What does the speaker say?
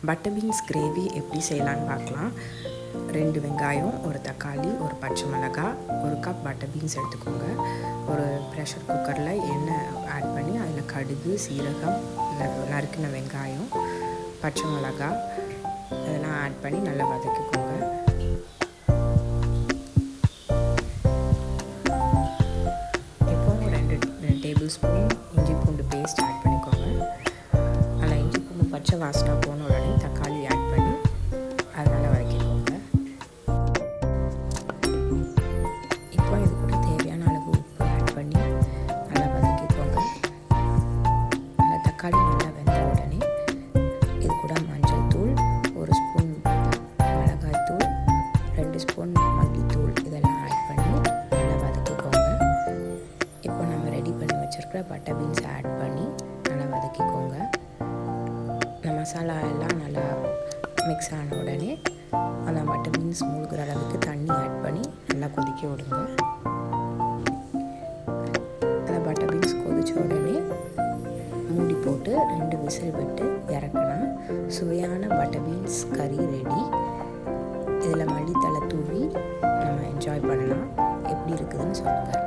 Butter beans gravy எப்படி செய்யலான்னு பார்க்கலாம். 2 வெங்காயம், ஒரு தக்காளி, ஒரு பச்சை மிளகாய், 1 கப் பட்டர் பீன்ஸ் எடுத்துக்கோங்க. ஒரு ப்ரெஷர் குக்கரில் எண்ணெய் ஆட் பண்ணி அதில் கடுகு, சீரகம், நறுக்கின வெங்காயம், பச்சை மிளகாய் இதெல்லாம் ஆட் பண்ணி நல்லா வதக்கிக்கோங்க. இப்போ 2 டேபிள் ஸ்பூன் இஞ்சி பூண்டு பேஸ்ட் ஆட் பண்ணிக்கோங்க. அதில் இஞ்சி பூண்டு பச்சை வாசனை போன உடனே தக்காளி ஆட் பண்ணி அதை நல்லா வதக்கிக்கோங்க. இப்போ இது கூட தேவையான அளவு உப்பு ஆட் பண்ணி நல்லா வதக்கிக்கோங்க. அந்த தக்காளி நல்லா வெந்த உடனே இது கூட மஞ்சள் தூள், 1 ஸ்பூன் மிளகாய் தூள், 2 ஸ்பூன் மல்லித்தூள் இதெல்லாம் ஆட் பண்ணி நல்லா வதக்கிக்கோங்க. இப்போ நம்ம ரெடி பண்ணி வச்சுருக்கிற பட்டர் பீன்ஸ் ஆட் பண்ணி நல்லா வதக்கிக்கோங்க. இந்த மசாலா எல்லாம் நல்லா மிக்ஸ் ஆன உடனே அந்த பட்டர் பீன்ஸ் மூழ்கிற அளவுக்கு தண்ணி ஆட் பண்ணி நல்லா கொதிக்க விடுங்க. அந்த பட்டர் பீன்ஸ் கொதித்த உடனே மூடி போட்டு 2 விசில் விட்டு இறக்குனா சுவையான பட்டர் பீன்ஸ் கறி ரெடி. இதில் மல்லித்தழை தூவி நம்ம என்ஜாய் பண்ணலாம். எப்படி இருக்குதுன்னு சொல்லுங்கள்.